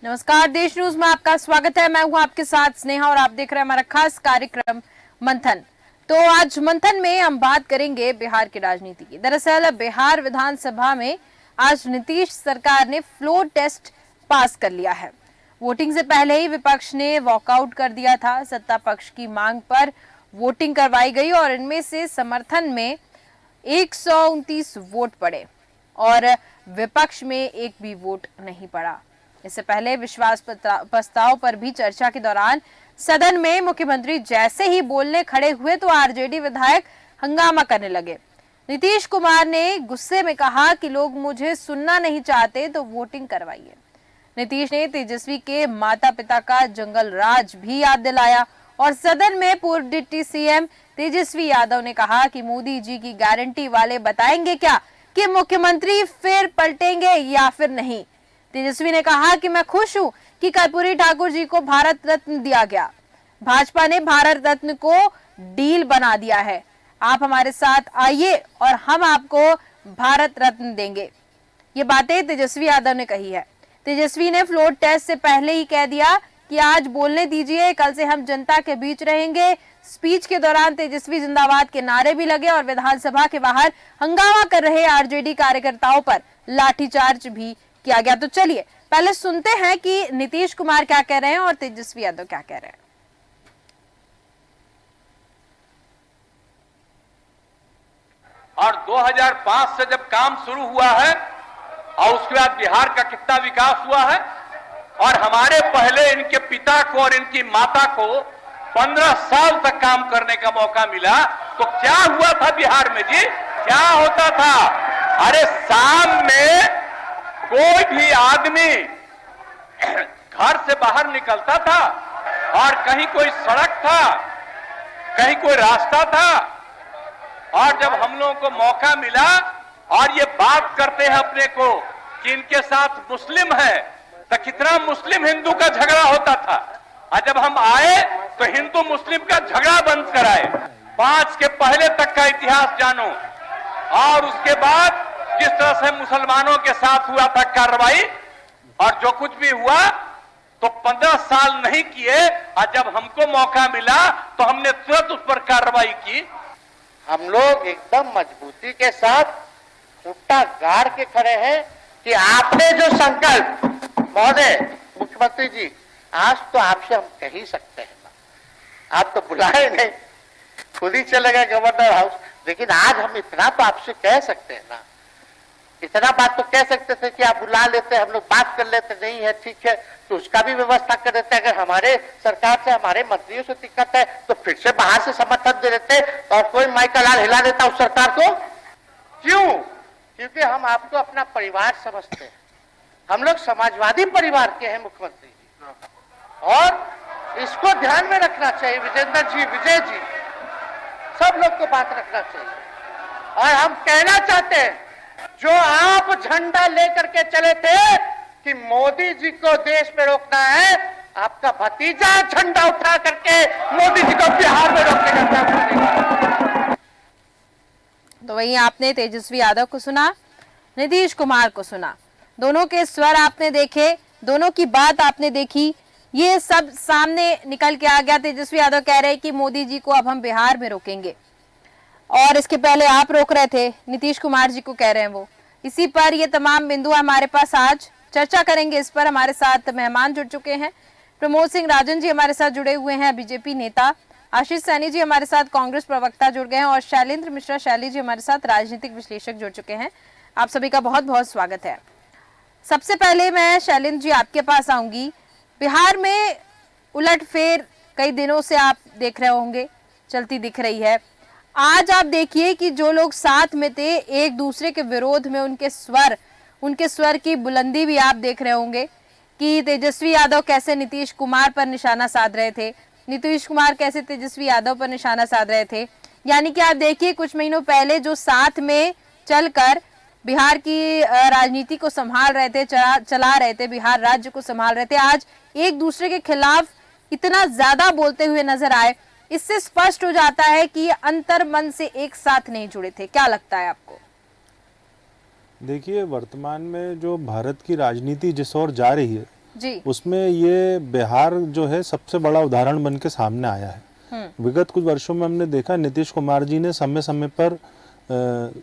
नमस्कार, देश न्यूज में आपका स्वागत है। मैं हूं आपके साथ स्नेहा और आप देख रहे हैं हमारा खास कार्यक्रम मंथन। तो आज मंथन में हम बात करेंगे बिहार की राजनीति की। दरअसल बिहार विधानसभा में आज नीतीश सरकार ने फ्लोर टेस्ट पास कर लिया है। वोटिंग से पहले ही विपक्ष ने वॉकआउट कर दिया था। सत्ता पक्ष की मांग पर वोटिंग करवाई गई और इनमें से समर्थन में 129 वोट पड़े और विपक्ष में एक भी वोट नहीं पड़ा। इससे पहले विश्वास प्रस्ताव पर भी चर्चा के दौरान सदन में मुख्यमंत्री जैसे ही बोलने खड़े हुए तो आरजेडी विधायक हंगामा करने लगे। नीतीश कुमार ने गुस्से में कहा कि लोग मुझे सुनना नहीं चाहते तो वोटिंग करवाइए। नीतीश ने तेजस्वी के माता पिता का जंगल राज भी याद दिलाया और सदन में पूर्व डिप्टी सीएम तेजस्वी यादव ने कहा कि मोदी जी की गारंटी वाले बताएंगे क्या कि मुख्यमंत्री फिर पलटेंगे या फिर नहीं। तेजस्वी ने कहा कि मैं खुश हूं कि कर्पूरी ठाकुर जी को भारत रत्न दिया गया। भाजपा ने भारत रत्न को डील बना दिया है। आप हमारे साथ आइए और हम आपको भारत रत्न देंगे। ये बातें तेजस्वी यादव ने कही है। तेजस्वी ने फ्लोर टेस्ट से पहले ही कह दिया कि आज बोलने दीजिए, कल से हम जनता के बीच रहेंगे। स्पीच के दौरान तेजस्वी जिंदाबाद के नारे भी लगे और विधानसभा के बाहर हंगामा कर रहे आरजेडी कार्यकर्ताओं पर लाठीचार्ज भी किया गया। तो चलिए पहले सुनते हैं कि नीतीश कुमार क्या कह रहे हैं और तेजस्वी यादव क्या कह रहे हैं। और 2005 से जब काम शुरू हुआ है और उसके बाद बिहार का कितना विकास हुआ है और हमारे पहले इनके पिता को और इनकी माता को 15 साल तक काम करने का मौका मिला, तो क्या हुआ था बिहार में जी? क्या होता था? अरे शाम में कोई भी आदमी घर से बाहर निकलता था और कहीं कोई सड़क था, कहीं कोई रास्ता था, और जब हम लोगों को मौका मिला और ये बात करते हैं अपने को कि इनके साथ मुस्लिम है, तो कितना मुस्लिम हिंदू का झगड़ा होता था। और जब हम आए तो हिंदू मुस्लिम का झगड़ा बंद कराए। 5 के पहले तक का इतिहास जानो और उसके बाद जिस तरह से मुसलमानों के साथ हुआ था कार्रवाई और जो कुछ भी हुआ, तो 15 साल नहीं किए और जब हमको मौका मिला तो हमने तुरंत उस पर कार्रवाई की। हम लोग एकदम मजबूती के साथ खुट्टा गाड़ के खड़े हैं कि आपने जो संकल्प, महोदय मुख्यमंत्री जी, आज तो आपसे हम कह ही सकते हैं ना, आप तो बुलाए नहीं, खुद ही चले गए गवर्नर हाउस, लेकिन आज हम इतना तो आपसे कह सकते हैं ना, इतना बात तो कह सकते थे कि आप बुला लेते, हम लोग बात कर लेते। नहीं है ठीक है तो उसका भी व्यवस्था कर देते। अगर हमारे सरकार से, हमारे मंत्रियों से दिक्कत है तो फिर से बाहर से समर्थन दे देते और कोई माई का लाल हिला देता उस सरकार को। क्यों? क्योंकि हम आपको अपना परिवार समझते हैं। हम लोग समाजवादी परिवार के हैं मुख्यमंत्री जी, और इसको ध्यान में रखना चाहिए। विजेंद्र जी, विजय जी, सब लोग को बात रखना चाहिए। और हम कहना चाहते हैं, जो आप झंडा लेकर के चले थे कि मोदी जी को देश में रोकना है, आपका भतीजा झंडा उठा करके मोदी जी को बिहार में रोकने का प्रयास करेगा। तो वहीं आपने तेजस्वी यादव को सुना, नीतीश कुमार को सुना, दोनों के स्वर आपने देखे, दोनों की बात आपने देखी, ये सब सामने निकल के आ गया। तेजस्वी यादव कह रहे हैं कि मोदी जी को अब हम बिहार में रोकेंगे और इसके पहले आप रोक रहे थे, नीतीश कुमार जी को कह रहे हैं वो। इसी पर ये तमाम बिंदु हमारे पास आज चर्चा करेंगे। इस पर हमारे साथ मेहमान जुड़ चुके हैं। प्रमोद सिंह राजन जी हमारे साथ जुड़े हुए हैं, बीजेपी नेता। आशीष सैनी जी हमारे साथ कांग्रेस प्रवक्ता जुड़ गए हैं और शैलेंद्र मिश्रा शैली जी हमारे साथ राजनीतिक विश्लेषक जुड़ चुके हैं। आप सभी का बहुत बहुत स्वागत है। सबसे पहले मैं शैलेंद्र जी आपके पास आऊंगी। बिहार में उलटफेर कई दिनों से आप देख रहे होंगे चलती दिख रही है। आज आप देखिए कि जो लोग साथ में थे एक दूसरे के विरोध में उनके स्वर की बुलंदी भी आप देख रहे होंगे कि तेजस्वी यादव कैसे नीतीश कुमार पर निशाना साध रहे थे, नीतीश कुमार कैसे तेजस्वी यादव पर निशाना साध रहे थे। यानी कि आप देखिए कुछ महीनों पहले जो साथ में चलकर बिहार की राजनीति को संभाल रहे थे, चला रहे थे, बिहार राज्य को संभाल रहे थे, आज एक दूसरे के खिलाफ इतना ज्यादा बोलते हुए नजर आए। इससे स्पष्ट हो जाता है कि ये अंतर मन से एक साथ नहीं जुड़े थे। क्या लगता है आपको? देखिए, वर्तमान में जो भारत की राजनीति जिस ओर जा रही है जी। उसमें ये बिहार जो है सबसे बड़ा उदाहरण बन के सामने आया है। विगत कुछ वर्षों में हमने देखा नीतीश कुमार जी ने समय समय पर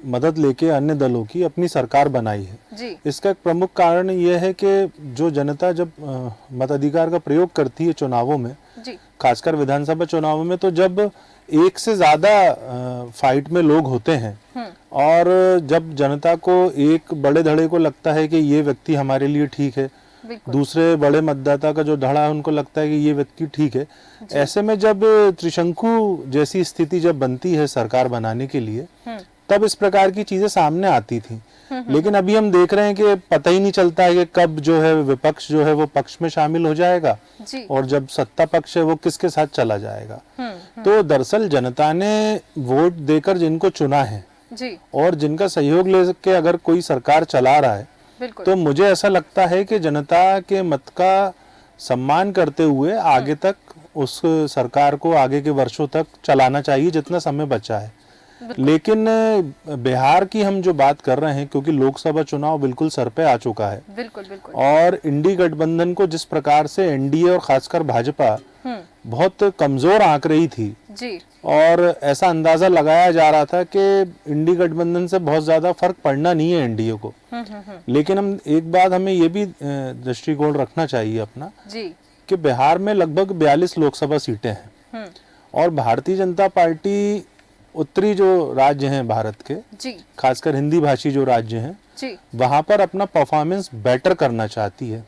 मदद लेके अन्य दलों की अपनी सरकार बनाई है। जी। इसका एक प्रमुख कारण यह है कि जो जनता जब मताधिकार का प्रयोग करती है चुनावों में, जी। खासकर विधानसभा चुनावों में, तो जब एक से ज्यादा फाइट में लोग होते हैं और जब जनता को एक बड़े धड़े को लगता है कि ये व्यक्ति हमारे लिए ठीक है, दूसरे बड़े मतदाता का जो धड़ा है उनको लगता है कि ये व्यक्ति ठीक है, ऐसे में जब त्रिशंकु जैसी स्थिति जब बनती है सरकार बनाने के लिए, तब इस प्रकार की चीजें सामने आती थी। लेकिन अभी हम देख रहे हैं कि पता ही नहीं चलता है कि कब जो है विपक्ष जो है वो पक्ष में शामिल हो जाएगा और जब सत्ता पक्ष है वो किसके साथ चला जाएगा। तो दरअसल जनता ने वोट देकर जिनको चुना है जी। और जिनका सहयोग लेके अगर कोई सरकार चला रहा है, तो मुझे ऐसा लगता है कि जनता के मत का सम्मान करते हुए आगे तक उस सरकार को आगे के वर्षों तक चलाना चाहिए जितना समय बचा है। लेकिन बिहार की हम जो बात कर रहे हैं, क्योंकि लोकसभा चुनाव बिल्कुल सर पे आ चुका है, बिल्कुल। और इंडी गठबंधन को जिस प्रकार से एनडीए और खासकर भाजपा बहुत कमजोर आंक रही थी जी। और ऐसा अंदाजा लगाया जा रहा था कि इंडी गठबंधन से बहुत ज्यादा फर्क पड़ना नहीं है एनडीए को। लेकिन हम एक बात हमें ये भी दृष्टिकोण रखना चाहिए अपना जी कि बिहार में लगभग 42 लोकसभा सीटें हैं और भारतीय जनता पार्टी उत्तरी जो राज्य हैं भारत के जी, खासकर हिंदी भाषी जो राज्य हैं जी, वहां पर अपना परफॉर्मेंस बेटर करना चाहती है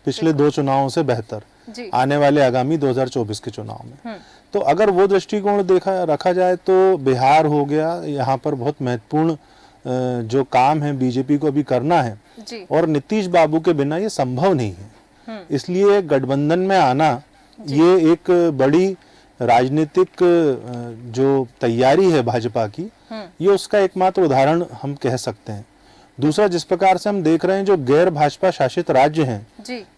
पिछले 2 चुनावों से बेहतर जी। आने वाले आगामी 2024 के चुनाव में। तो अगर वो दृष्टिकोण रखा जाए तो बिहार हो गया, यहाँ पर बहुत महत्वपूर्ण जो काम है बीजेपी को अभी करना है जी। और नीतीश बाबू के बिना ये संभव नहीं है। इसलिए गठबंधन में आना ये एक बड़ी राजनीतिक जो तैयारी है भाजपा की, ये उसका एकमात्र उदाहरण हम कह सकते हैं। दूसरा, जिस प्रकार से हम देख रहे हैं जो गैर भाजपा शासित राज्य हैं,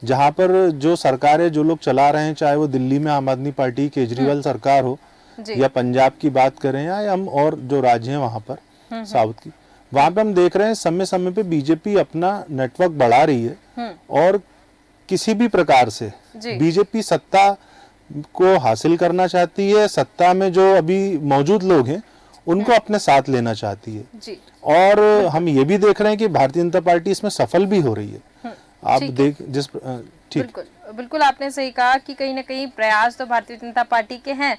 जहां पर जो सरकारें जो लोग चला रहे हैं, चाहे वो दिल्ली में आम आदमी पार्टी केजरीवाल सरकार हो या पंजाब की बात करें या हम और जो राज्य हैं वहां पर साउथ की, वहां पे हम देख रहे हैं समय समय पे बीजेपी अपना नेटवर्क बढ़ा रही है और किसी भी प्रकार से बीजेपी सत्ता को हासिल करना चाहती है, सत्ता में जो अभी मौजूद लोग हैं उनको अपने साथ लेना चाहती है जी। और हम ये भी देख रहे हैं कि भारतीय जनता पार्टी इसमें सफल भी हो रही है। आप देख जिस ठीक बिल्कुल आपने सही कहा कि कहीं ना कहीं प्रयास तो भारतीय जनता पार्टी के हैं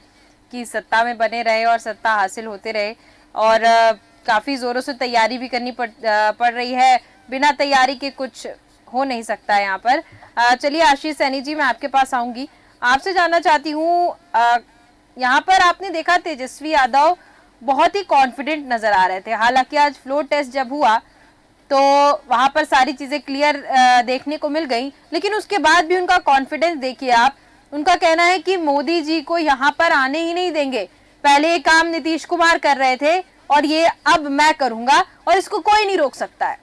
कि सत्ता में बने रहे और सत्ता हासिल होते रहे, और काफी जोरों से तैयारी भी करनी पड़ रही है। बिना तैयारी के कुछ हो नहीं सकता है यहाँ पर। चलिए आशीष सैनी जी, मैं आपके पास आऊंगी। आपसे जानना चाहती हूँ, यहाँ पर आपने देखा तेजस्वी यादव बहुत ही कॉन्फिडेंट नजर आ रहे थे। हालांकि आज फ्लोर टेस्ट जब हुआ तो वहां पर सारी चीजें क्लियर देखने को मिल गई, लेकिन उसके बाद भी उनका कॉन्फिडेंस देखिए आप। उनका कहना है कि मोदी जी को यहाँ पर आने ही नहीं देंगे। पहले ये काम नीतीश कुमार कर रहे थे और ये अब मैं करूंगा और इसको कोई नहीं रोक सकता है।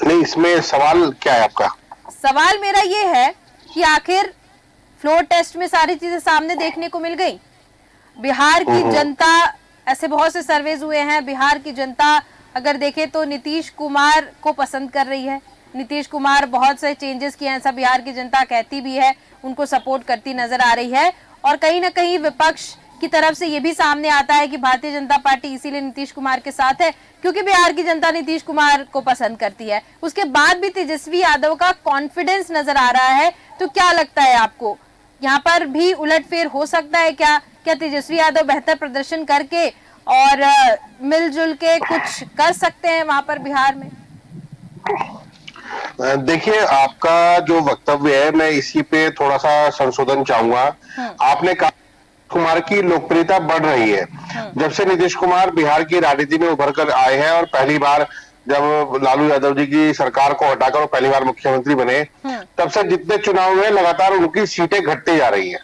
नहीं, इसमें सवाल क्या है आपका? सवाल मेरा ये है कि आखिर फ्लोर टेस्ट में सारी चीजें सामने देखने को मिल गई। बिहार की जनता, ऐसे बहुत से सर्वेज हुए हैं, बिहार की जनता अगर देखे तो नीतीश कुमार को पसंद कर रही है। नीतीश कुमार बहुत से चेंजेस किए हैं, ऐसा बिहार की जनता कहती भी है, उनको सपोर्ट करती नजर आ रही है। और कहीं ना कहीं विपक्ष की तरफ से ये भी सामने आता है कि भारतीय जनता पार्टी इसीलिए नीतीश कुमार के साथ है क्योंकि बिहार की जनता नीतीश कुमार को पसंद करती है। उसके बाद भी तेजस्वी यादव का कॉन्फिडेंस नजर आ रहा है। तो क्या लगता है आपको, यहाँ पर भी उलटफेर हो सकता है क्या? क्या तेजस्वी यादव बेहतर प्रदर्शन करके और मिलजुल के कुछ कर सकते हैं वहां पर बिहार में? देखिए, आपका जो वक्तव्य है मैं इसी पे थोड़ा सा संशोधन चाहूंगा। आपने कहा कुमार की लोकप्रियता बढ़ रही है। जब से नीतीश कुमार बिहार की राजनीति में उभर कर आए हैं और पहली बार जब लालू यादव जी की सरकार को हटाकर वो पहली बार मुख्यमंत्री बने, तब से जितने चुनाव हुए लगातार उनकी सीटें घटती जा रही है।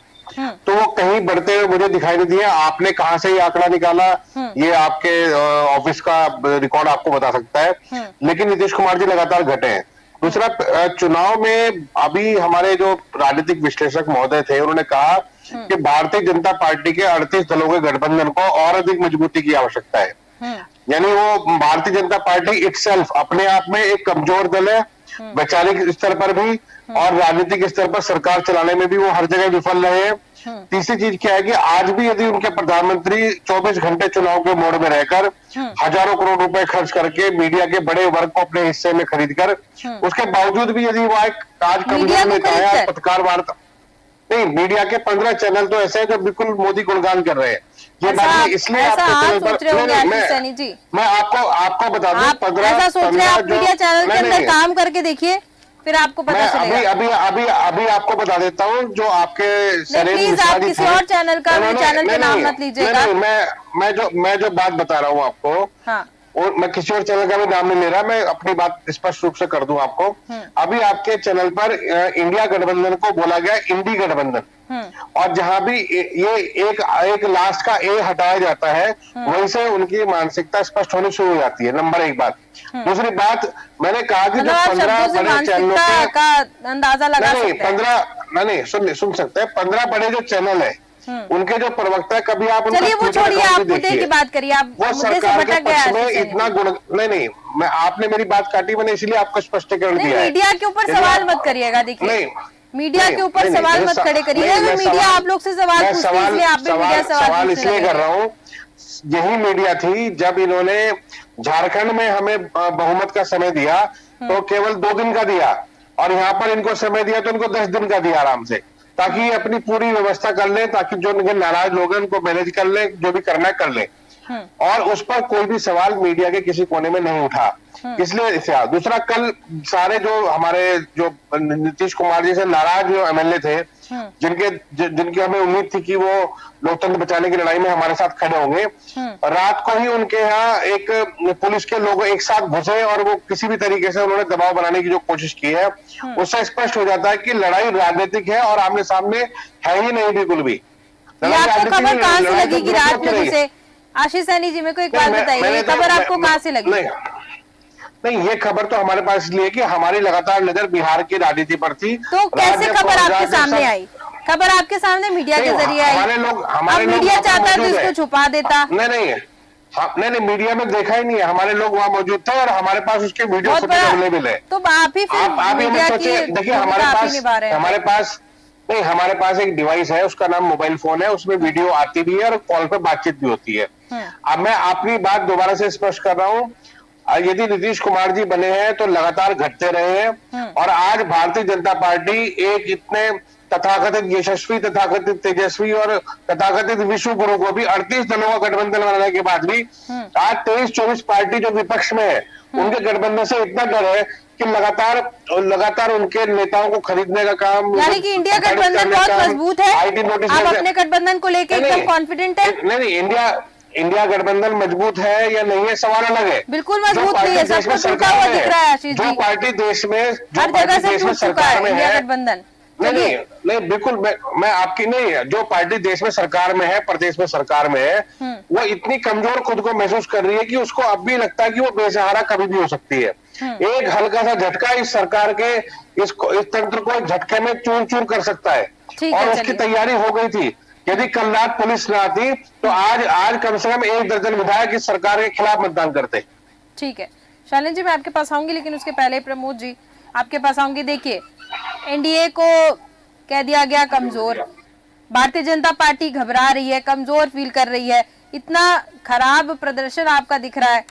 तो वो कहीं बढ़ते हुए मुझे दिखाई नहीं दिए। आपने कहां से ये आंकड़ा निकाला, ये आपके ऑफिस का रिकॉर्ड आपको बता सकता है, लेकिन नीतीश कुमार जी लगातार घटे हैं। दूसरा, चुनाव में अभी हमारे जो राजनीतिक विश्लेषक महोदय थे उन्होंने कहा कि भारतीय जनता पार्टी के 38 दलों के गठबंधन को और अधिक मजबूती की आवश्यकता है। यानी वो भारतीय जनता पार्टी इटसेल्फ अपने आप में एक कमजोर दल है, वैचारिक स्तर पर भी और राजनीतिक स्तर पर सरकार चलाने में भी वो हर जगह विफल रहे हैं। तीसरी चीज क्या है कि आज भी यदि उनके प्रधानमंत्री 24 घंटे चुनाव के मोड में रहकर हजारों करोड़ रुपए खर्च करके मीडिया के बड़े वर्ग को अपने हिस्से में खरीद कर, उसके बावजूद भी यदि वो आज कमजोर नेता है, आज पत्रकार वार्ता नहीं, मीडिया के 15 चैनल तो ऐसे हैं जो बिल्कुल मोदी गुणगान कर रहे हैं। ये बात इसलिए आपके चैनल पर मैं आपको बता दूं, 15 आप मीडिया चैनल के अंदर काम करके देखिए, फिर आपको पता चलेगा। अभी आपको बता देता हूँ जो आपके प्लीज आप किसी और चैनल का चैनल के नाम मत लीजिएगा। मैं जो बात बता रहा हूँ आपको, हाँ। और मैं किसी और चैनल का भी नाम नहीं ले रहा, मैं अपनी बात स्पष्ट रूप से कर दूं आपको। अभी आपके चैनल पर इंडिया गठबंधन को बोला गया इंडी गठबंधन, और जहां भी ये एक लास्ट का ए हटाया जाता है, वहीं से उनकी मानसिकता स्पष्ट होनी शुरू हो जाती है। नंबर एक बात। दूसरी बात, मैंने कहा कि जो 15 बड़े चैनलों का अंदाजा लगा सकते हैं। 15 नहीं सुन सकते हैं, 15 बड़े जो चैनल है उनके जो प्रवक्ता, कभी आप चलिए वो छोड़िए, आप मुद्दे की बात करिए। आप वो सरकार के पक्ष में इतना गुण नहीं, मैं आपने मेरी बात काटी, मैंने इसलिए आपको स्पष्टीकरण दिया है। मीडिया के ऊपर सवाल मत करिएगा। देखिए, मीडिया के ऊपर सवाल मत खड़े करिएगा। अगर मीडिया आप लोग से सवाल पूछती है, इसलिए आप भी मीडिया सवाल इसलिए कर रहा हूँ। यही मीडिया थी जब इन्होंने झारखंड में हमें बहुमत का समय दिया तो केवल 2 दिन का दिया, और यहाँ पर इनको समय दिया तो इनको 10 दिन का दिया आराम से, ताकि अपनी पूरी व्यवस्था कर ले, ताकि जो उनके नाराज लोग हैं उनको मैनेज कर ले, जो भी करना है कर ले। और उस पर कोई भी सवाल मीडिया के किसी कोने में नहीं उठा, इसलिए इसे। दूसरा, कल सारे जो हमारे जो नीतीश कुमार जी से नाराज जो एमएलए थे, जिनकी हमें उम्मीद थी कि वो लोकतंत्र बचाने की लड़ाई में हमारे साथ खड़े होंगे, रात को ही उनके यहाँ एक पुलिस के लोग एक साथ घुसे और वो किसी भी तरीके से उन्होंने दबाव बनाने की जो कोशिश की है, उससे स्पष्ट हो जाता है कि लड़ाई राजनीतिक है और आमने सामने है ही नहीं बिल्कुल भी। आपको खबर कहाँ से लगी कि रात में घुसे? आशीष सैनी जी, मेरे को एक बात बताइए, खबर आपको कहाँ से लगी? नहीं, ये खबर तो हमारे पास इसलिए कि हमारी लगातार नजर बिहार की राजनीति पर थी। तो कैसे खबर आपके सामने आई? खबर आपके सामने मीडिया के जरिए आई। हमारे मीडिया चाहता तो इसको छुपा देता। नहीं, मीडिया में देखा ही नहीं है। हमारे लोग वहाँ मौजूद थे और हमारे पास उसके वीडियो अवेलेबल है। तो आप ही फिर मीडिया की देखिए, हमारे पास एक डिवाइस है, उसका नाम मोबाइल फोन है, उसमें वीडियो आती भी है और कॉल पे बातचीत भी होती है। अब मैं अपनी बात दोबारा से स्पष्ट कर रहा हूँ, यदि नीतीश कुमार जी बने हैं तो लगातार घटते रहे हैं, और आज भारतीय जनता पार्टी एक इतने तथाकथित यशस्वी, तथाकथित तेजस्वी और तथाकथित विश्व गुरु को भी 38 दलों का गठबंधन बनाने के बाद भी आज 23-24 पार्टी जो विपक्ष में है, उनके गठबंधन से इतना डर है कि लगातार उनके नेताओं को खरीदने का काम, यानी कि इंडिया गठबंधन बहुत मजबूत है। आप अपने गठबंधन को लेकर एकदम कॉन्फिडेंट है? नहीं, इंडिया गठबंधन मजबूत है या नहीं है सवाल अलग है। बिल्कुल मजबूत नहीं है, सब कुछ टूटा हुआ दिख रहा है आशीष जी। जो पार्टी देश में हर जगह से टूट चुका है इंडिया गठबंधन। नहीं, बिल्कुल मैं आपकी नहीं है। जो पार्टी देश में सरकार में है, प्रदेश में सरकार में है, वो इतनी कमजोर खुद को महसूस कर रही है कि उसको अब भी लगता है कि वो बेसहारा कभी भी हो सकती है। एक हल्का सा झटका इस सरकार के इस तंत्र को झटके में चूर चूर कर सकता है, और उसकी तैयारी हो गई थी। यदि कल रात पुलिस न आती तो आज कम से कम 1 दर्जन विधायक इस सरकार के खिलाफ मतदान करते। ठीक है शालिन जी, मैं आपके पास आऊंगी, लेकिन उसके पहले प्रमोद जी आपके पास आऊंगी। देखिए, एनडीए को कह दिया गया कमजोर, भारतीय जनता पार्टी घबरा रही है, कमजोर फील कर रही है, इतना खराब प्रदर्शन आपका दिख रहा है।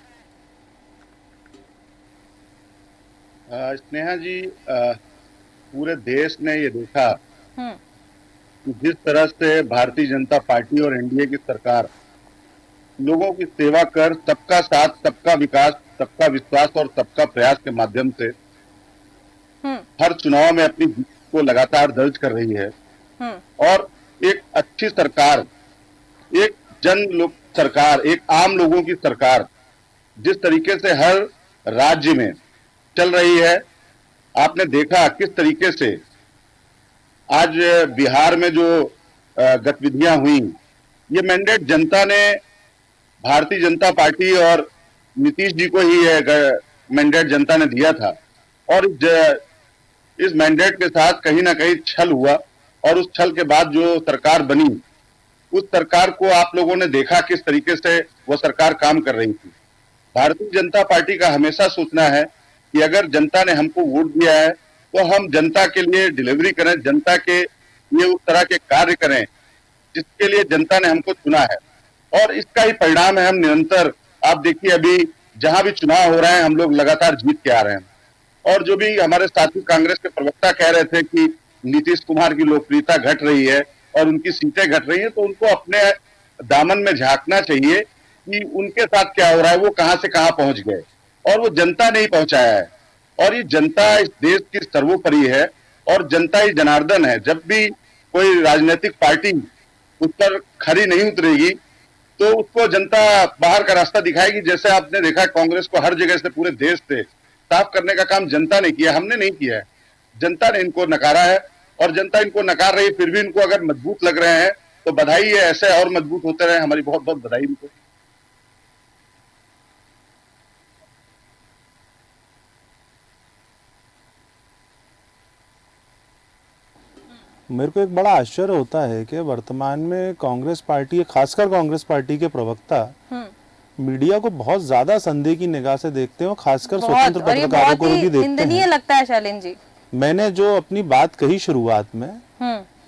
स्नेहा जी, पूरे देश ने ये देखा कि जिस तरह से भारतीय जनता पार्टी और एनडीए की सरकार लोगों की सेवा कर सबका साथ, सबका विकास, सबका विश्वास और सबका प्रयास के माध्यम से हर चुनाव में अपनी जीत को लगातार दर्ज कर रही है, और एक अच्छी सरकार, एक सरकार, एक आम लोगों की सरकार जिस तरीके से हर राज्य में चल रही है। आपने देखा किस तरीके से आज बिहार में जो गतिविधियां हुई, ये मैंडेट जनता ने भारतीय जनता पार्टी और नीतीश जी को ही मैंडेट जनता ने दिया था, और इस मैंडेट के साथ कहीं ना कहीं छल हुआ, और उस छल के बाद जो सरकार बनी, उस सरकार को आप लोगों ने देखा किस तरीके से वो सरकार काम कर रही थी। भारतीय जनता पार्टी का हमेशा सोचना है कि अगर जनता ने हमको वोट दिया है तो हम जनता के लिए डिलीवरी करें, जनता के लिए उस तरह के कार्य करें जिसके लिए जनता ने हमको चुना है। और इसका ही परिणाम है, हम निरंतर, आप देखिए अभी जहां भी चुनाव हो रहे हैं हम लोग लगातार जीत के आ रहे हैं। और जो भी हमारे साथी कांग्रेस के प्रवक्ता कह रहे थे कि नीतीश कुमार की लोकप्रियता घट रही है और उनकी सीटें घट रही हैं, तो उनको अपने दामन में झांकना चाहिए कि उनके साथ क्या हो रहा है, वो कहां से कहां पहुंच गए और वो जनता नहीं पहुंचाया है। और ये जनता इस देश की सर्वोपरि है और जनता ही जनार्दन है। जब भी कोई राजनीतिक पार्टी उस पर खरी नहीं उतरेगी तो उसको जनता बाहर का रास्ता दिखाएगी। जैसे आपने देखा कांग्रेस को हर जगह से पूरे देश से साफ करने का काम जनता ने किया, हमने नहीं किया है। जनता ने इनको नकारा है और जनता इनको नकार रही है, फिर भी इनको अगर मजबूत लग रहे हैं तो बधाई है, ऐसे और मजबूत होते रहे, हमारी बहुत बहुत बधाई इनको। मेरे को एक बड़ा आश्चर्य होता है कि वर्तमान में कांग्रेस पार्टी, खासकर कांग्रेस पार्टी के प्रवक्ता मीडिया को बहुत ज्यादा संदेह की निगाह से देखते हैं, खासकर स्वतंत्र और ये पत्रकारों बहुत को भी ही देखते निंदनीय हैं। लगता है शैलेंद्र जी। मैंने जो अपनी बात कही शुरुआत में,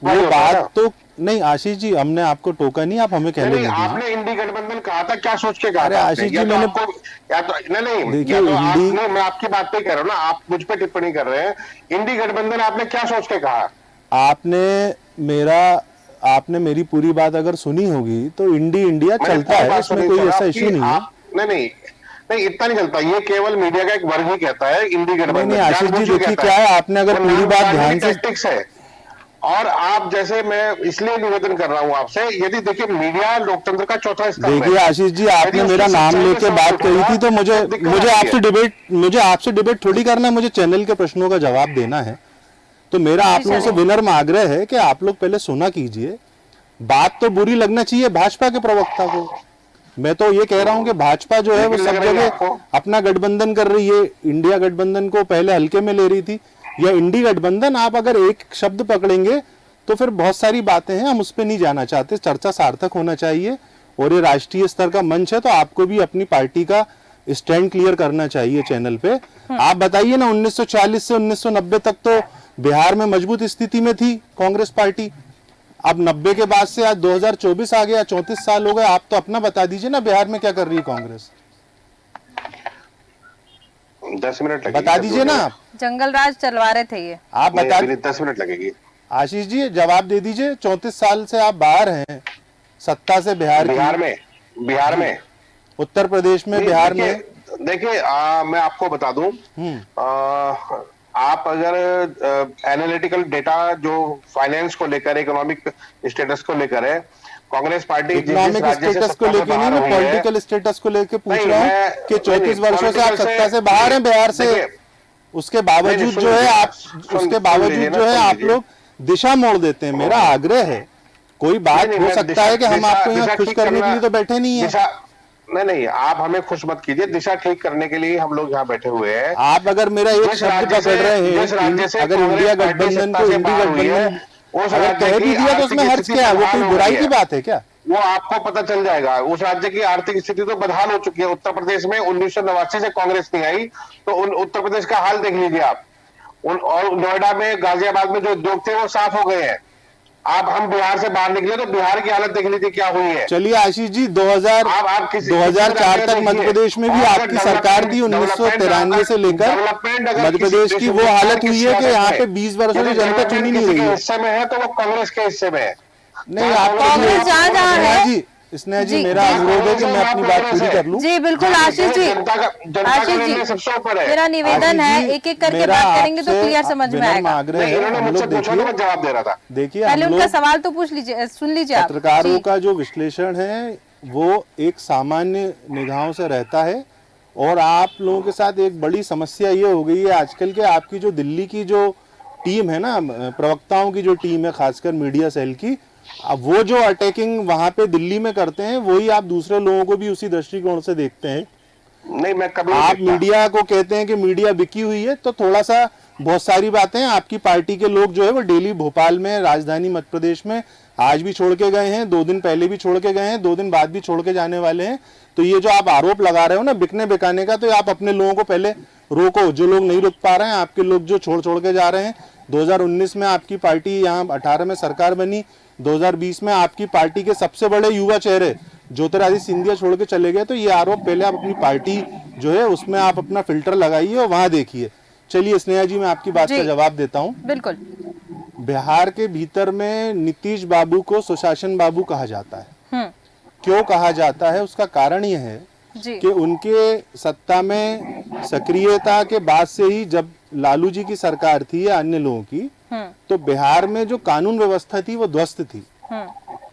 वो बात तो नहीं आशीष जी, हमने आपको टोका नहीं, आप हमें कहने नहीं, दीजिए। आपने इंडी गठबंधन कहा था, क्या सोच के कहा अरे था? आशीष जी, या तो मैंने आपको, या तो नहीं, देखिए, या तो इंडी, आपने, मैं आपकी बात पे कह रहा हूँ ना, आप मुझ पे टिप्पणी कर रहे हैं। इंडी गठबंधन आपने क्या सोच के कहा? आपने मेरी पूरी बात अगर सुनी होगी तो इंडिया चलता है, इसमें कोई ऐसा इश्यू नहीं है। नहीं, इतना नहीं चलता, ये केवल मीडिया का एक वर्ग ही कहता है इंडी गठबंधन। नहीं आशीष जी, देखिए क्या है, आपने अगर पूरी बात ध्यान से, टैक्टिक्स है। और आप जैसे, मैं इसलिए निवेदन कर रहा हूं आपसे, यदि देखिए मीडिया लोकतंत्र का चौथा स्तंभ है। देखिए आशीष जी, आपने मेरा नाम लेके बात कही थी तो मुझे आपसे डिबेट थोड़ी करना है, मुझे चैनल के प्रश्नों का जवाब देना है। तो मेरा आप लोगों से विनम्र आग्रह है कि आप लोग पहले सुना कीजिए। बात तो बुरी लगना चाहिए भाजपा के प्रवक्ता को। मैं तो ये कह रहा हूं कि भाजपा जो है वो सब जगह अपना गठबंधन कर रही है, इंडिया गठबंधन को पहले हल्के में ले रही थी, या इंडी गठबंधन। आप अगर एक शब्द पकड़ेंगे तो फिर बहुत सारी बातें हैं, हम उस पर नहीं जाना चाहते। चर्चा सार्थक होना चाहिए और ये राष्ट्रीय स्तर का मंच है, तो आपको भी अपनी पार्टी का स्टैंड क्लियर करना चाहिए चैनल पे। आप बताइए ना, 1940 से 1990 तक तो बिहार में मजबूत स्थिति में थी कांग्रेस पार्टी। अब 90 के बाद से आज 2024 आ गया, 34 साल हो गए। आप तो अपना बता दीजिए ना, बिहार में क्या कर रही है कांग्रेस? 10 मिनट लगेगी, बता दीजिए ना आप। जंगल राज चलवा रहे थे ये, आप बता, 10 मिनट लगेगी। आशीष जी जवाब दे दीजिए। 34 साल से आप बाहर हैं सत्ता से, बिहार में, उत्तर प्रदेश में, बिहार में। देखिए मैं आपको बता दूं, आप अगर एनालिटिकल डेटा जो फाइनेंस को लेकर, इकोनॉमिक स्टेटस को लेकर है, कांग्रेस पार्टी इकोनॉमिक स्टेटस को लेकर नहीं, मैं पॉलिटिकल स्टेटस को लेकर पूछ रहा हूँ कि 34 वर्षों से आप सत्ता से बाहर हैं बिहार से, उसके बावजूद जो है आप लोग दिशा मोड़ देते हैं। मेरा आग्रह है, कोई बात हो सकता है कि हम आपको यहाँ खुश करने के लिए तो बैठे नहीं है। नहीं, आप हमें खुश मत कीजिए, दिशा ठीक करने के लिए हम लोग यहाँ बैठे हुए हैं। आप अगर मेरा एक शब्द पकड़ रहे हैं, अगर इंडिया गठबंधन को इंडी गठबंधन अगर कह भी दिया तो उसमें हर्ज क्या है? वो कोई बुराई की बात है क्या? वो आपको पता चल जाएगा। उस राज्य की आर्थिक स्थिति तो बदहाल हो चुकी है। उत्तर प्रदेश में 1989 से कांग्रेस नहीं आई, तो उत्तर प्रदेश का हाल देख लीजिए आप। और नोएडा में, गाजियाबाद में जो उद्योग थे वो साफ हो गए हैं। आप, हम बिहार से बाहर निकले तो बिहार की हालत देख लीजिए क्या हुई है। चलिए आशीष जी, 2004 तक मध्य प्रदेश में भी आपकी सरकार थी। 1993 से लेकर मध्य प्रदेश की वो हालत हुई है कि यहाँ पे 20 वर्षों से जनता चुनी नहीं रही है। हिस्से में है तो वो कांग्रेस के हिस्से में है। नहीं, कांग्रेस जहाँ है स्नेहा जी, मेरा अनुरोध है कि मैं अपनी बात पूरी कर लूं। जी बिल्कुल आशीष जी, सबसे ऊपर है। मेरा निवेदन है, एक एक करके बात करेंगे तो क्लियर समझ में आएगा। आग्रह है, हम लोग जवाब दे रहा था। देखिए, पहले उनका सवाल तो पूछ लीजिए, सुन लीजिए आप। पत्रकारों का जो विश्लेषण है वो एक सामान्य निगाहों से रहता है, और आप लोगों के साथ एक बड़ी समस्या ये हो गई है आजकल के, आपकी जो दिल्ली की जो टीम है ना, प्रवक्ताओं की जो टीम है, खासकर मीडिया सेल की, अब वो जो अटैकिंग वहां पे दिल्ली में करते हैं, वही आप दूसरे लोगों को भी उसी दृष्टिकोण से देखते हैं। नहीं, मैं कभी आप मीडिया को कहते हैं कि मीडिया बिकी हुई है, तो थोड़ा सा बहुत सारी बातें हैं। आपकी पार्टी के लोग जो है वो डेली भोपाल में, राजधानी मध्य प्रदेश में आज भी छोड़ के गए हैं, 2 दिन पहले भी छोड़ के गए हैं, 2 दिन बाद भी छोड़ के जाने वाले हैं। तो ये जो आप आरोप लगा रहे हो ना बिकने बिकाने का, तो आप अपने लोगों को पहले रोको। जो लोग नहीं रुक पा रहे हैं, आपके लोग जो छोड़ के जा रहे हैं। 2019 में आपकी पार्टी यहाँ 18 में सरकार बनी, 2020 में आपकी पार्टी के सबसे बड़े युवा चेहरे ज्योतिरादित्य सिंधिया छोड़ के चले गए। तो ये आरोप पहले आप अपनी पार्टी जो है उसमें आप अपना फिल्टर लगाइए और वहां देखिए। चलिए स्नेहा जी, मैं आपकी बात का जवाब देता हूँ। बिल्कुल। बिहार के भीतर में नीतीश बाबू को सुशासन बाबू कहा जाता है। क्यों कहा जाता है? उसका कारण यह है कि उनके सत्ता में सक्रियता के बाद से ही, जब लालू जी की सरकार थी या अन्य लोगों की, तो बिहार में जो कानून व्यवस्था थी वो ध्वस्त थी।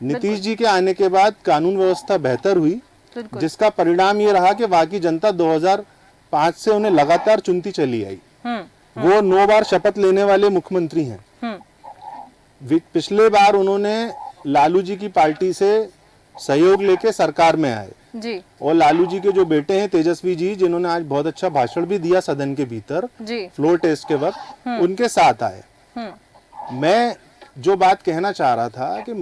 नीतीश जी के आने के बाद कानून व्यवस्था बेहतर हुई, जिसका परिणाम ये रहा कि वहां की जनता 2005 से उन्हें लगातार चुनती चली आई। वो 9 बार शपथ लेने वाले मुख्यमंत्री हैं। पिछले बार उन्होंने लालू जी की पार्टी से सहयोग लेके सरकार में आए जी। और लालू जी के जो बेटे हैं तेजस्वी जी, जिन्होंने आज बहुत अच्छा भाषण भी दिया सदन के भीतर फ्लोर टेस्ट के वक्त, उनके साथ आए। मैं जो बात कहना चाह रहा था कि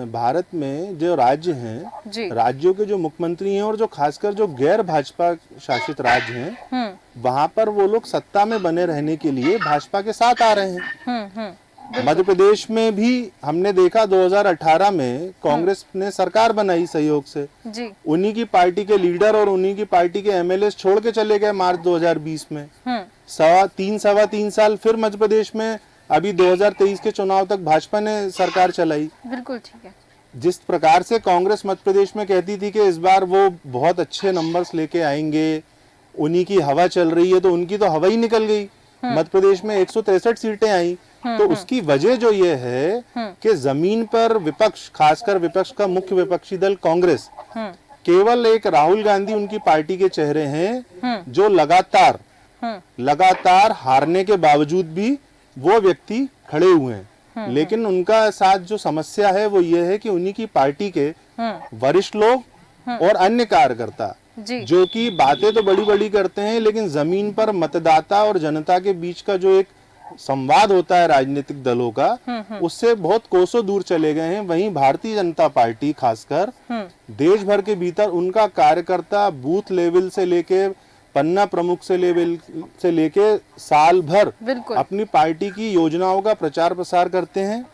भारत में जो राज्य हैं, राज्यों के जो मुख्यमंत्री हैं और जो खासकर जो गैर भाजपा शासित राज्य हैं, वहां पर वो लोग सत्ता में बने रहने के लिए भाजपा के साथ आ रहे हैं। मध्य प्रदेश में भी हमने देखा 2018 में कांग्रेस ने सरकार बनाई सहयोग से। उन्हीं की पार्टी के लीडर और उन्हीं की पार्टी के एमएलए छोड़ के चले गए मार्च 2020 में। सवा तीन साल फिर मध्य प्रदेश में, अभी 2023 के चुनाव तक भाजपा ने सरकार चलाई। बिल्कुल ठीक है। जिस प्रकार से कांग्रेस मध्य प्रदेश में कहती थी कि इस बार वो बहुत अच्छे नंबर्स लेके आएंगे, उन्हीं की हवा चल रही है, तो उनकी तो हवा ही निकल गई। मध्य प्रदेश में 163 सीटें आई। तो उसकी वजह जो ये है कि जमीन पर विपक्ष, खासकर विपक्ष का मुख्य विपक्षी दल कांग्रेस, केवल एक राहुल गांधी उनकी पार्टी के चेहरे हैं, जो लगातार हारने के बावजूद भी वो व्यक्ति खड़े हुए हैं। लेकिन उनका साथ जो समस्या है वो ये है कि उन्हीं की पार्टी के वरिष्ठ लोग और अन्य कार्यकर्ता जो कि बातें तो बड़ी बड़ी करते हैं, लेकिन जमीन पर मतदाता और जनता के बीच का जो एक संवाद होता है राजनीतिक दलों का, उससे बहुत कोसों दूर चले गए हैं। वहीं भारतीय जनता पार्टी खासकर देश भर के भीतर उनका कार्यकर्ता बूथ लेवल से लेके पन्ना प्रमुख से लेके साल भर अपनी पार्टी की योजनाओं का प्रचार प्रसार करते हैं।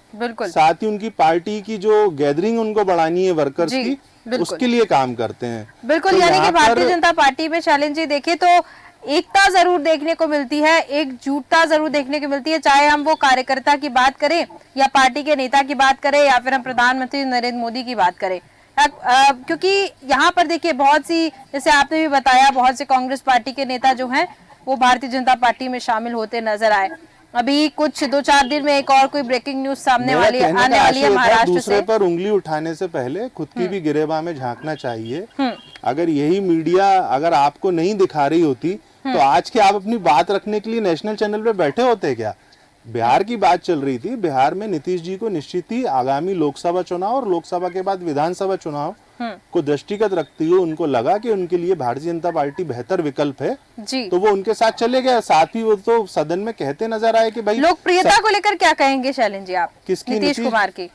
साथ ही उनकी पार्टी की जो गैदरिंग उनको बढ़ानी है वर्कर्स की, उसके लिए काम करते हैं। बिल्कुल। तो यानी कि भारतीय जनता पार्टी में शैलेंद्र जी देखें तो एकता जरूर देखने को मिलती है, एकजुटता जरूर देखने को मिलती है, चाहे हम वो कार्यकर्ता की बात करें या पार्टी के नेता की बात करें या फिर हम प्रधानमंत्री नरेंद्र मोदी की बात करें। क्योंकि यहाँ पर देखिए बहुत सी, जैसे आपने भी बताया, बहुत से कांग्रेस पार्टी के नेता जो हैं वो भारतीय जनता पार्टी में शामिल होते नजर आए। अभी कुछ 2-4 दिन में एक और कोई ब्रेकिंग न्यूज सामने आने वाली है महाराष्ट्र दूसरे पर उंगली उठाने से पहले खुद की भी गिरेबान में झांकना चाहिए। अगर यही मीडिया अगर आपको नहीं दिखा रही होती तो आज के आप अपनी बात रखने के लिए नेशनल चैनल पे बैठे होते क्या? बिहार की बात चल रही थी। बिहार में नीतीश जी को निश्चित ही आगामी लोकसभा चुनाव और लोकसभा के बाद विधानसभा चुनाव को दृष्टिगत रखते हुए उनको लगा कि उनके लिए भारतीय जनता पार्टी बेहतर विकल्प है जी। तो वो उनके साथ चले गए। साथ ही वो तो सदन में कहते नजर आए कि भाई लोकप्रियता को लेकर क्या कहेंगे शैलेंद्र जी आप? किसकी? नीतीश कुमार की।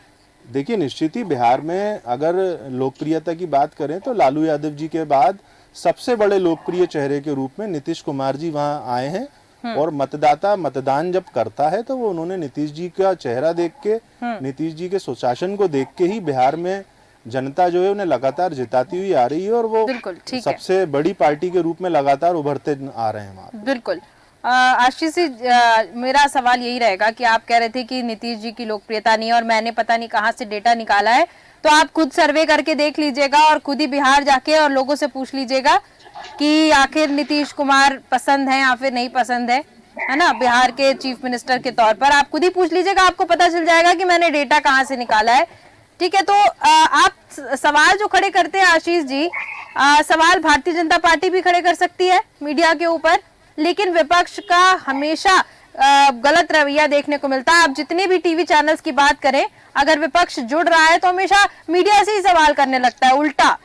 देखिए निश्चित ही बिहार में अगर लोकप्रियता की बात करें तो लालू यादव जी के बाद सबसे बड़े लोकप्रिय चेहरे के रूप में नीतीश कुमार जी वहां आए हैं। और मतदाता मतदान जब करता है तो वो उन्होंने नीतीश जी का चेहरा देख के, नीतीश जी के सुशासन को देख के ही बिहार में जनता जो है उन्हें लगातार जिताती हुई आ रही है और वो सबसे बड़ी पार्टी के रूप में लगातार उभरते आ रहे हैं। बिल्कुल। आशीष जी, मेरा सवाल यही रहेगा कि आप कह रहे थे कि नीतीश जी की लोकप्रियता नहीं है और मैंने पता नहीं कहाँ से डेटा निकाला है, तो आप खुद सर्वे करके देख लीजिएगा और खुद ही बिहार जाके और लोगों से पूछ लीजिएगा कि आखिर नीतीश कुमार पसंद है या फिर नहीं पसंद है ना, बिहार के चीफ मिनिस्टर के तौर पर। आप खुद ही पूछ लीजिएगा, आपको पता चल जाएगा कि मैंने डेटा कहाँ से निकाला है। ठीक है, तो आप सवाल जो खड़े करते हैं आशीष जी, सवाल भारतीय जनता पार्टी भी खड़े कर सकती है मीडिया के ऊपर, लेकिन विपक्ष का हमेशा गलत रवैया देखने को मिलता है। आप जितने भी टीवी चैनल्स की बात करें, अगर विपक्ष जुड़ रहा है तो हमेशा मीडिया से ही सवाल करने लगता है।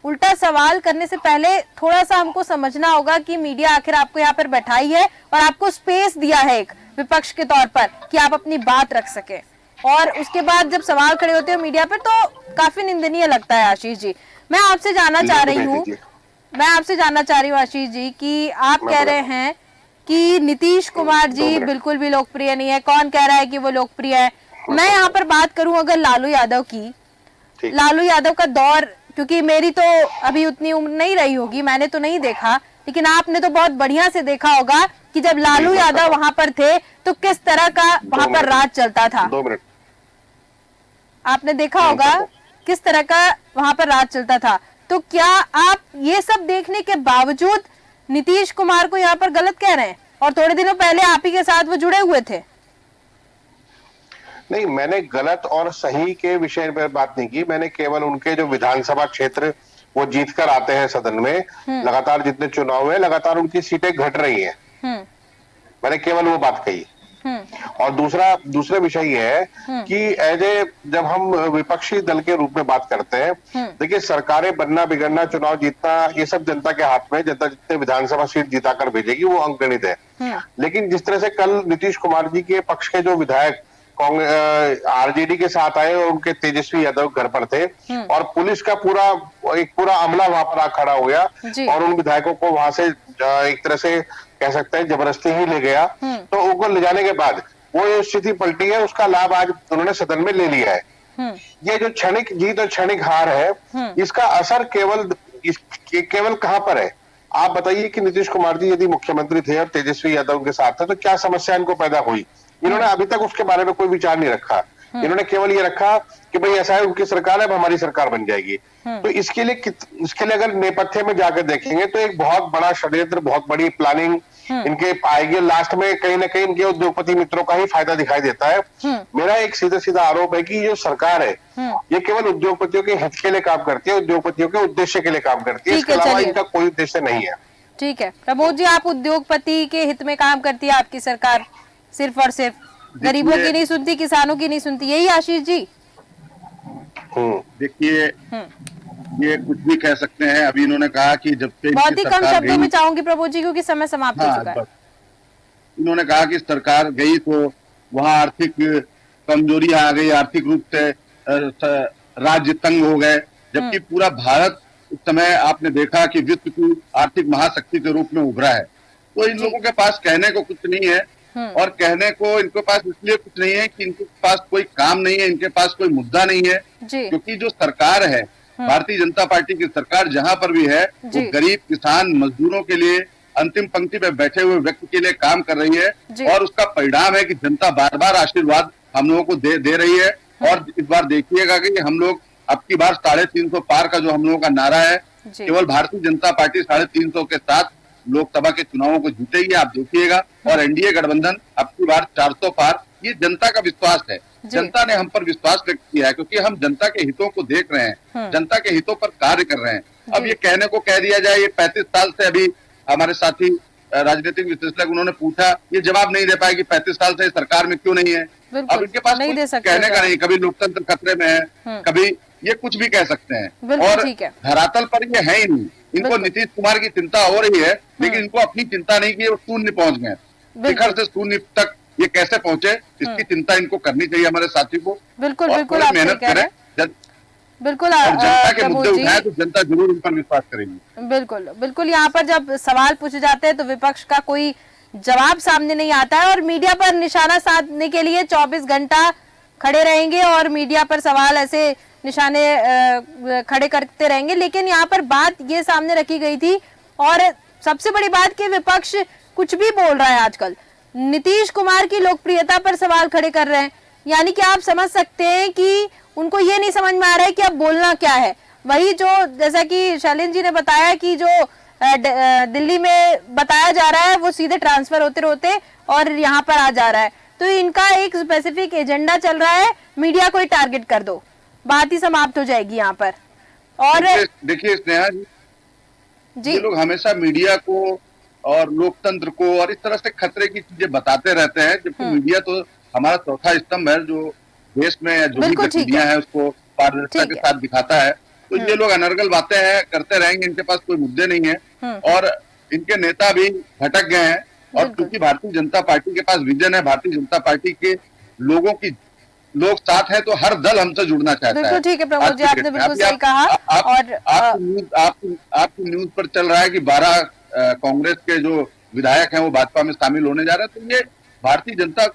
उल्टा सवाल करने से पहले थोड़ा सा हमको समझना होगा कि मीडिया आखिर आपको यहाँ पर बैठाई है और आपको स्पेस दिया है एक विपक्ष के तौर पर कि आप अपनी बात रख सके, और उसके बाद जब सवाल खड़े होते हैं मीडिया पर तो काफी निंदनीय लगता है। आशीष जी, मैं आपसे जानना चाह रही हूँ आशीष जी कि आप कह रहे हैं कि नीतीश कुमार जी बिल्कुल भी लोकप्रिय नहीं है। कौन कह रहा है कि वो लोकप्रिय है? मैं यहाँ पर बात करूं अगर लालू यादव की, लालू यादव का दौर, क्योंकि मेरी तो अभी उतनी उम्र नहीं रही होगी, मैंने तो नहीं देखा, लेकिन आपने तो बहुत बढ़िया से देखा होगा कि जब लालू यादव वहां पर थे तो किस तरह का वहां पर राज चलता था। 2 मिनट। आपने देखा होगा किस तरह का वहां पर राज चलता था। तो क्या आप ये सब देखने के बावजूद नीतीश कुमार को यहाँ पर गलत कह रहे हैं? और थोड़े दिनों पहले आप ही के साथ वो जुड़े हुए थे। नहीं, मैंने गलत और सही के विषय पर बात नहीं की। मैंने केवल उनके जो विधानसभा क्षेत्र वो जीत कर आते हैं सदन में, लगातार जितने चुनाव हुए लगातार उनकी सीटें घट रही हैं, मैंने केवल वो बात कही। और दूसरा विषय ये है कि जब हम विपक्षी दल के रूप में बात करते हैं, देखिए सरकारें बनना बिगड़ना चुनाव जीतना ये सब जनता के हाथ में, जनता जितने विधानसभा सीट जीताकर भेजेगी वो अंकगणित है। लेकिन जिस तरह से कल नीतीश कुमार जी के पक्ष के जो विधायक आरजेडी के साथ आए और उनके तेजस्वी यादव घर पर थे और पुलिस का पूरा अमला वहां पर आ खड़ा हो गया और उन विधायकों को वहां से एक तरह से कह सकते हैं जबरदस्ती ही ले गया, तो उनको ले जाने के बाद वो जो स्थिति पलटी है उसका लाभ आज उन्होंने सदन में ले लिया है। ये जो क्षणिक जीत और क्षणिक हार है इसका असर केवल कहां पर है? आप बताइए कि नीतीश कुमार जी यदि मुख्यमंत्री थे और तेजस्वी यादव के साथ थे तो क्या समस्या इनको पैदा हुई? इन्होंने अभी तक उसके बारे में कोई विचार नहीं रखा। इन्होंने केवल ये रखा कि भाई ऐसा है उनकी सरकार है, अब हमारी सरकार बन जाएगी। तो इसके लिए अगर नेपथ्य में जाकर देखेंगे तो एक बहुत बड़ा षड्यंत्र, बहुत बड़ी प्लानिंग इनके आएगी। लास्ट में कहीं ना कहीं इनके उद्योगपति मित्रों का ही फायदा दिखाई देता है। मेरा एक सीधा आरोप है कि जो सरकार है ये केवल उद्योगपतियों के हित के लिए काम करती है, उद्योगपतियों के उद्देश्य के लिए काम करती है, इसके अलावा इनका कोई उद्देश्य नहीं है। ठीक है प्रमोद जी, आप उद्योगपति के हित में काम करती है आपकी सरकार, सिर्फ और सिर्फ गरीबों की नहीं सुनती, किसानों की नहीं सुनती, यही आशीष जी? देखिए ये कुछ भी कह सकते हैं। अभी इन्होंने कहा कि जब से बहुत ही कम शब्दों में चाहूंगी प्रमोद जी क्योंकि समय समाप्त हो चुका है। इन्होंने कहा कि सरकार गई तो वहां आर्थिक कमजोरी आ गई, आर्थिक रूप से राज्य तंग हो गए, जबकि पूरा भारत उस समय आपने देखा कि विश्व की आर्थिक महाशक्ति के रूप में उभरा है। तो इन लोगों के पास कहने को कुछ नहीं है, और कहने को इनके पास इसलिए कुछ नहीं है कि इनके पास कोई काम नहीं है, इनके पास कोई मुद्दा नहीं है, क्योंकि जो सरकार है भारतीय जनता पार्टी की सरकार जहां पर भी है वो गरीब किसान मजदूरों के लिए, अंतिम पंक्ति में बैठे हुए व्यक्ति के लिए काम कर रही है। और उसका परिणाम है कि जनता बार बार आशीर्वाद हम लोगों को दे रही है। और इस बार देखिएगा कि हम लोग अब की बार 350 पार का जो हम लोगों का नारा है, केवल भारतीय जनता पार्टी 350 के साथ लोकसभा के चुनावों को जीतेगी, आप देखिएगा। और एनडीए गठबंधन अब की बार 400 पार, ये जनता का विश्वास है। जनता ने हम पर विश्वास व्यक्त किया है क्योंकि हम जनता के हितों को देख रहे हैं, जनता के हितों पर कार्य कर रहे हैं। अब ये कहने को कह दिया जाए, ये 35 साल से, अभी हमारे साथी राजनीतिक विश्लेषक उन्होंने पूछा, ये जवाब नहीं दे पाए कि 35 साल से सरकार में क्यों नहीं है। अब इनके पास कहने का नहीं, कभी लोकतंत्र खतरे में है, कभी ये कुछ भी कह सकते हैं। और धरातल पर ये है ही नहीं। इनको नीतीश कुमार की चिंता हो रही है, लेकिन इनको अपनी चिंता नहीं की, वो शून्य पहुंच गए, शिखर से शून्य तक ये कैसे पहुंचे, इसकी चिंता इनको करनी चाहिए हमारे साथी को। बिल्कुल बिल्कुल, आप मेहनत करें, बिल्कुल जनता के मुद्दे उठाएं तो जनता जरूर उन पर विश्वास करेगी। बिल्कुल बिल्कुल, यहाँ पर जब सवाल पूछे जाते हैं तो विपक्ष का कोई जवाब सामने नहीं आता है और मीडिया पर निशाना साधने के लिए 24 घंटा खड़े रहेंगे और मीडिया पर सवाल ऐसे निशाने खड़े करते रहेंगे। लेकिन यहाँ पर बात ये सामने रखी गई थी और सबसे बड़ी बात कि विपक्ष कुछ भी बोल रहा है आजकल, नीतीश कुमार की लोकप्रियता पर सवाल खड़े कर रहे हैं। यानी कि आप समझ सकते हैं कि उनको ये नहीं समझ में आ रहा है कि अब बोलना क्या है। वही जो जैसा कि शैलेंद्र जी ने बताया कि जो दिल्ली में बताया जा रहा है वो सीधे ट्रांसफर होते होते और यहाँ पर आ जा रहा है। तो इनका एक स्पेसिफिक एजेंडा चल रहा है, मीडिया को ही टारगेट कर दो, बात ही समाप्त हो जाएगी यहाँ पर। और देखिए स्नेहा जी, ये लोग हमेशा मीडिया को और लोकतंत्र को और इस तरह से खतरे की चीजें बताते रहते हैं, जबकि मीडिया तो हमारा चौथा स्तंभ है जो देश में जो भी गतिविधियां है उसको पारदर्शिता के साथ दिखाता है। तो ये लोग अनर्गल बातें हैं करते रहेंगे, इनके पास कोई मुद्दे नहीं है और इनके नेता भी भटक गए हैं। और क्योंकि भारतीय जनता पार्टी के पास विजन है, भारतीय जनता पार्टी के लोग साथ है, तो हर दल हमसे जुड़ना चाहता है। बिल्कुल ठीक है प्रमोद जी, आपने बिल्कुल सही कहा। और आपकी न्यूज पर चल रहा है कि 12 कांग्रेस के जो विधायक हैं वो भाजपा में शामिल होने जा रहे हैं, तो ये भारतीय जनता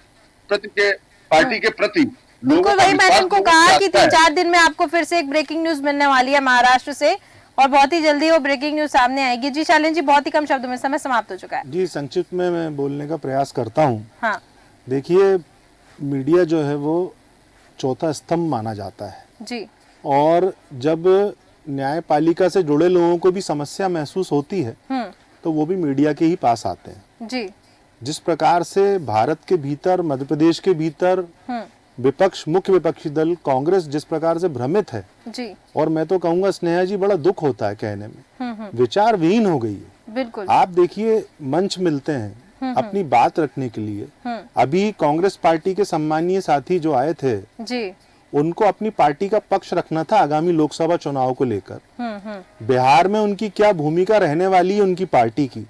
पार्टी के प्रति बिल्कुल वही मैंने उनको कहा कि 3-4 दिन में आपको फिर से एक ब्रेकिंग न्यूज मिलने वाली है महाराष्ट्र से, और बहुत ही जल्दी वो ब्रेकिंग न्यूज सामने आएगी। जी शैलेंद्र जी, बहुत ही कम शब्दों में समय समाप्त हो चुका है। जी संक्षिप्त में मैं बोलने का प्रयास करता हूँ। हाँ। देखिए, मीडिया जो है वो चौथा स्तंभ माना जाता है जी। और जब न्यायपालिका से जुड़े लोगों को भी समस्या महसूस होती है तो वो भी मीडिया के ही पास आते हैं जी। जिस प्रकार से भारत के भीतर, मध्य प्रदेश के भीतर विपक्ष, मुख्य विपक्षी दल कांग्रेस जिस प्रकार से भ्रमित है जी, और मैं तो कहूंगा स्नेहा जी, बड़ा दुख होता है कहने में, विचार विहीन हो गई है। बिल्कुल। आप देखिए, मंच मिलते हैं अपनी बात रखने के लिए। अभी कांग्रेस पार्टी के सम्मानीय साथी जो आए थे जी, उनको अपनी पार्टी का पक्ष रखना था आगामी लोकसभा चुनाव को लेकर। बिहार में उनकी क्या भूमिका रहने वाली है उनकी पार्टी की,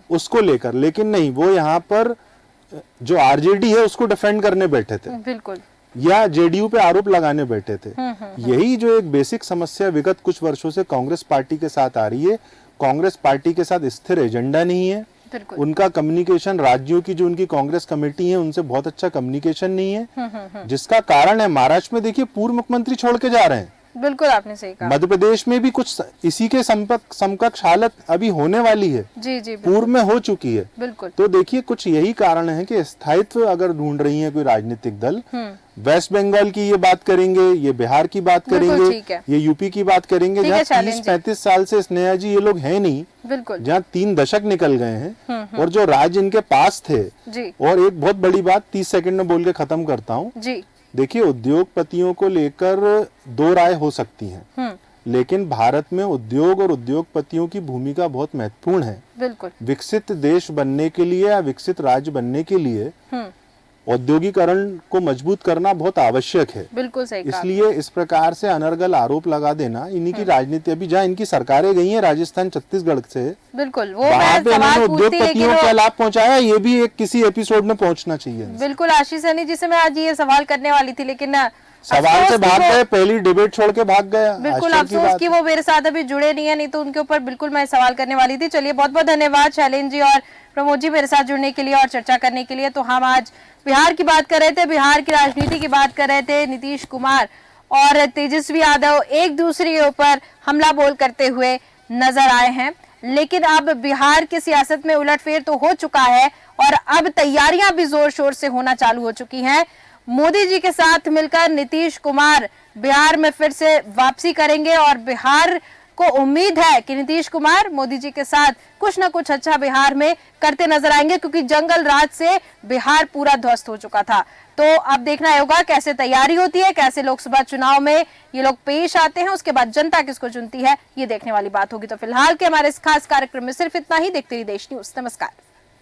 उसको लेकर, लेकिन नहीं, वो यहाँ पर जो आरजेडी है उसको डिफेंड करने बैठे थे। बिल्कुल। या जेडीयू पे आरोप लगाने बैठे थे। यही जो एक बेसिक समस्या विगत कुछ वर्षों से कांग्रेस पार्टी के साथ आ रही है। कांग्रेस पार्टी के साथ स्थिर एजेंडा नहीं है, उनका कम्युनिकेशन, राज्यों की जो उनकी कांग्रेस कमेटी है उनसे बहुत अच्छा कम्युनिकेशन नहीं है, जिसका कारण है महाराष्ट्र में देखिए पूर्व मुख्यमंत्री छोड़ के जा रहे हैं। बिल्कुल आपने सही कहा। मध्य प्रदेश में भी कुछ इसी के समकक्ष हालत अभी होने वाली है। जी जी, पूर्व में हो चुकी है। बिल्कुल। तो देखिए, कुछ यही कारण है कि स्थायित्व अगर ढूंढ रही है कोई राजनीतिक दल, वेस्ट बंगाल की ये बात करेंगे, ये बिहार की बात करेंगे, ये यूपी की बात करेंगे, जहाँ 30-35 साल से स्नेहा जी ये लोग हैं नहीं, बिल्कुल, जहाँ 3 दशक निकल गए हैं और जो राज्य इनके पास थे। और एक बहुत बड़ी बात 30 सेकंड में बोल के खत्म करता हूँ। देखिए, उद्योगपतियों को लेकर 2 राय हो सकती हैं, लेकिन भारत में उद्योग और उद्योगपतियों की भूमिका बहुत महत्वपूर्ण है। बिल्कुल। विकसित देश बनने के लिए या विकसित राज्य बनने के लिए औद्योगिकरण को मजबूत करना बहुत आवश्यक है। बिल्कुल सही कहा। इसलिए इस प्रकार से अनर्गल आरोप लगा देना, इन्हीं की राजनीति, अभी जहाँ इनकी सरकारें गई हैं राजस्थान, छत्तीसगढ़ से, बिल्कुल, वो वहाँ पे इन्होंने उद्योगपतियों क्या लाभ पहुँचाया, ये भी एक किसी एपिसोड में पहुँचना चाहिए। बिल्कुल। आशीष सैनी जी से मैं आज ये सवाल करने वाली थी, लेकिन सवाल से भाग गए, पहली डिबेट छोड़ के भाग गया। बिल्कुल अफसोस कि वो मेरे साथ अभी जुड़े नहीं है, नहीं तो उनके ऊपर बिल्कुल मैं सवाल करने वाली थी। चलिए, बहुत बहुत धन्यवाद शैलेंद्र जी और प्रमोद जी मेरे साथ जुड़ने के लिए और चर्चा करने के लिए। तो हम आज बिहार की बात कर रहे थे, बिहार की राजनीति की बात कर रहे थे। नीतीश कुमार और तेजस्वी यादव एक दूसरे के ऊपर हमला बोल करते हुए नजर आए हैं, लेकिन अब बिहार की सियासत में उलटफेर तो हो चुका है और अब तैयारियां भी जोर शोर से होना चालू हो चुकी हैं। मोदी जी के साथ मिलकर नीतीश कुमार बिहार में फिर से वापसी करेंगे और बिहार को उम्मीद है कि नीतीश कुमार मोदी जी के साथ कुछ ना कुछ अच्छा बिहार में करते नजर आएंगे, क्योंकि जंगल राज से बिहार पूरा ध्वस्त हो चुका था। तो अब देखना होगा कैसे तैयारी होती है, कैसे लोकसभा चुनाव में ये लोग पेश आते हैं, उसके बाद जनता किसको चुनती है, ये देखने वाली बात होगी। तो फिलहाल के हमारे इस खास कार्यक्रम में सिर्फ इतना ही। देखते रहिए देश न्यूज। नमस्कार।